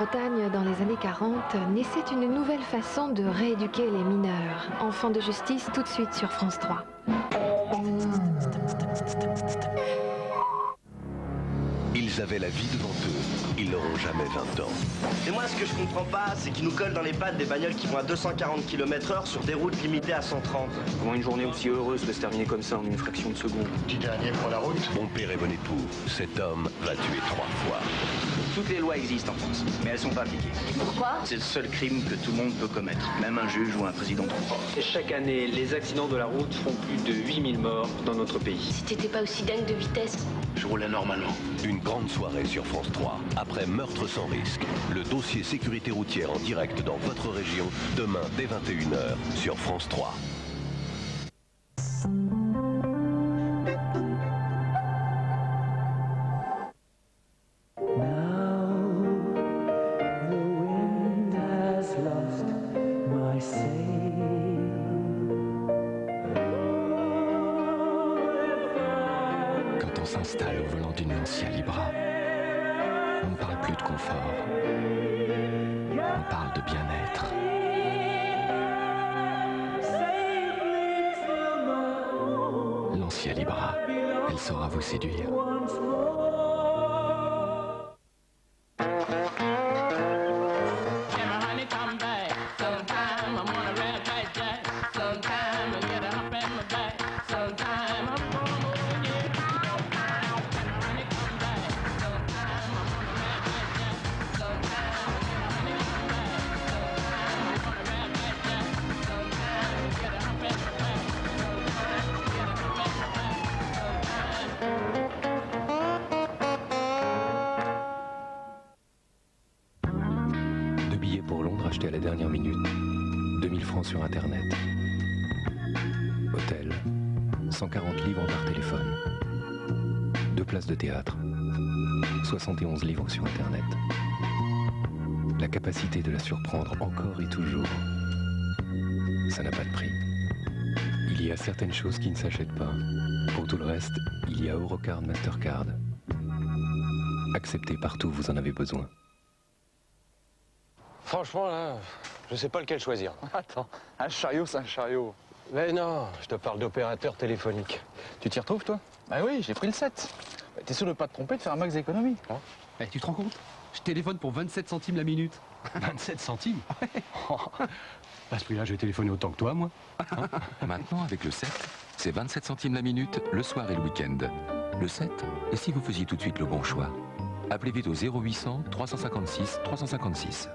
Grande-Bretagne, dans les années 40, naissait une nouvelle façon de rééduquer les mineurs. Enfants de justice, tout de suite sur France 3. Ils avaient la vie devant eux. Ils n'auront jamais 20 ans. Et moi, ce que je comprends pas, c'est qu'ils nous collent dans les pattes des bagnoles qui vont à 240 km/h sur des routes limitées à 130. Comment une journée aussi heureuse peut se terminer comme ça en une fraction de seconde? Petit dernier pour la route. Mon père est bon époux. Cet homme va tuer 3 fois. Toutes les lois existent en France, mais elles sont pas appliquées. Pourquoi? C'est le seul crime que tout le monde peut commettre, même un juge ou un président trop. Chaque année, les accidents de la route font plus de 8000 morts dans notre pays. Si t'étais pas aussi dingue de vitesse. Je roulais normalement. Une grande soirée sur France 3. Après Meurtre sans risque. Le dossier sécurité routière en direct dans votre région. Demain dès 21h sur France 3. Quand on s'installe au volant d'une Lancia Libra, on ne parle plus de confort, on parle de bien-être. Lancia Libra, elle saura vous séduire. Pour Londres acheté à la dernière minute, 2000 francs sur internet. Hôtel, 140 livres par téléphone. 2 places de théâtre, 71 livres sur internet. La capacité de la surprendre encore et toujours, ça n'a pas de prix. Il y a certaines choses qui ne s'achètent pas. Pour tout le reste, il y a Eurocard Mastercard. Acceptez partout où vous en avez besoin. Franchement, là, je sais pas lequel choisir. Attends, un chariot, c'est un chariot. Mais non, je te parle d'opérateur téléphonique. Tu t'y retrouves, toi? Bah oui, j'ai pris le 7. T'es sûr de pas te tromper, de faire un max d'économie? Eh, tu te rends compte? Je téléphone pour 27 centimes la minute. 27 centimes. À ce prix-là, je vais téléphoner autant que toi, moi. Maintenant, avec le 7, c'est 27 centimes la minute, le soir et le week-end. Le 7, et si vous faisiez tout de suite le bon choix? Appelez vite au 0800 356 356.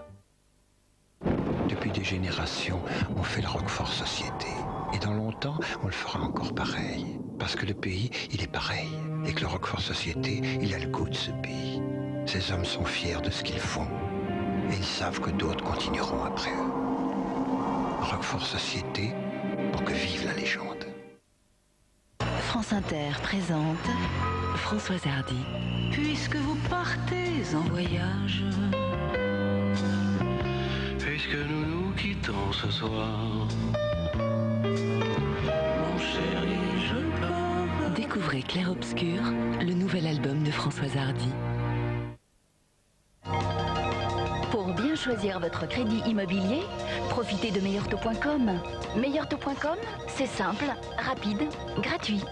Depuis des générations, on fait le Roquefort Société. Et dans longtemps, on le fera encore pareil. Parce que le pays, il est pareil. Et que le Roquefort Société, il a le goût de ce pays. Ces hommes sont fiers de ce qu'ils font. Et ils savent que d'autres continueront après eux. Roquefort Société, pour que vive la légende. France Inter présente Françoise Hardy. Puisque vous partez en voyage, puisque nous nous quittons ce soir, mon chéri, je pleure. Découvrez Clair Obscur, le nouvel album de Françoise Hardy. Pour bien choisir votre crédit immobilier, profitez de meilleurtaux.com. Meilleurtaux.com, c'est simple, rapide, gratuit.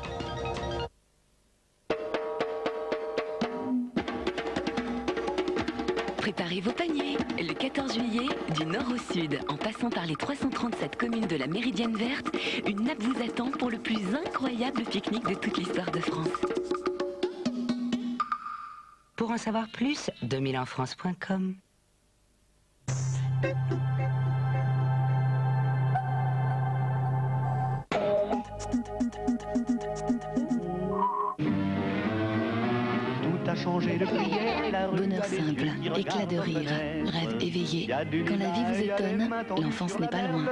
Préparez vos paniers. Le 14 juillet, du nord au sud, en passant par les 337 communes de la Méridienne verte, une nappe vous attend pour le plus incroyable pique-nique de toute l'histoire de France. Pour en savoir plus, 2000enfrance.com. Tout a changé depuis hier et la rue. Bonheur simple, éclat de rire, rêve éveillé. Quand la vie vous étonne, l'enfance n'est pas loin.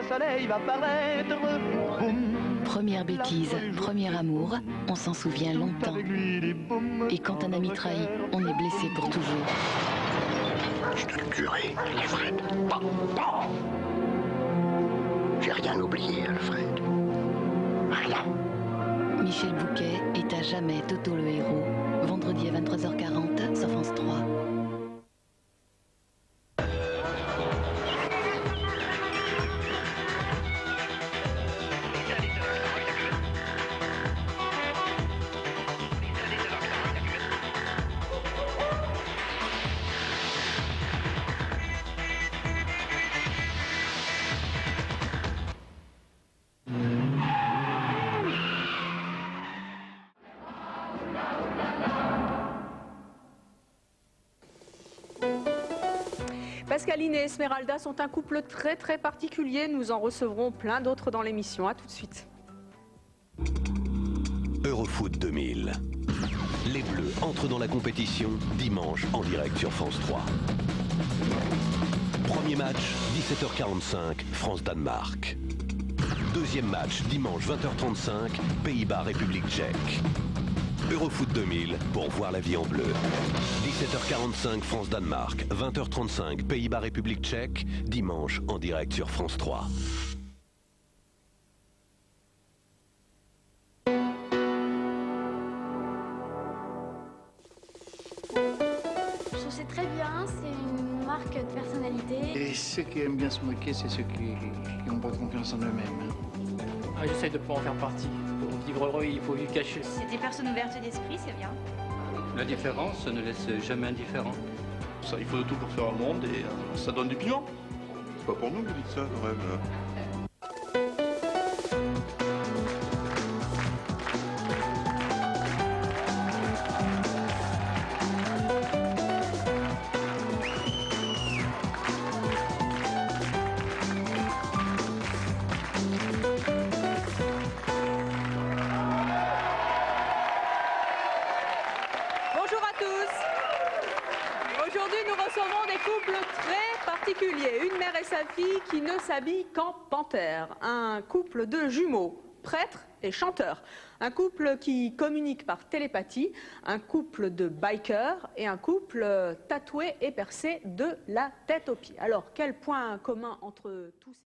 Première bêtise, premier amour, on s'en souvient longtemps. Et quand un ami trahit, on est blessé pour toujours. Je te le jurerai, Alfred. J'ai rien oublié, Alfred. Rien. Michel Bouquet est à jamais Toto le héros. Vendredi à 23h40 sur France 3. Pascaline et Esmeralda sont un couple très très particulier. Nous en recevrons plein d'autres dans l'émission. A tout de suite. Eurofoot 2000. Les Bleus entrent dans la compétition dimanche en direct sur France 3. Premier match, 17h45, France-Danemark. Deuxième match, dimanche 20h35, Pays-Bas-République tchèque. Eurofoot 2000 pour voir la vie en bleu. 17h45 France-Danemark, 20h35 Pays-Bas-République tchèque, dimanche en direct sur France 3. Je trouve c'est très bien, c'est une marque de personnalité. Et ceux qui aiment bien se moquer, c'est ceux qui n'ont pas confiance en eux-mêmes. J'essaie de pas en faire partie. Pour vivre heureux, il faut vivre caché. C'est des personnes ouvertes d'esprit, c'est bien. La différence ne laisse jamais indifférent. Ça, il faut de tout pour faire un monde et ça donne du piment. C'est pas pour nous que vous dites ça, quand même. Bonjour à tous. Aujourd'hui, nous recevons des couples très particuliers. Une mère et sa fille qui ne s'habillent qu'en panthère. Un couple de jumeaux, prêtres et chanteurs. Un couple qui communique par télépathie. Un couple de bikers et un couple tatoué et percé de la tête aux pieds. Alors, quel point commun entre tous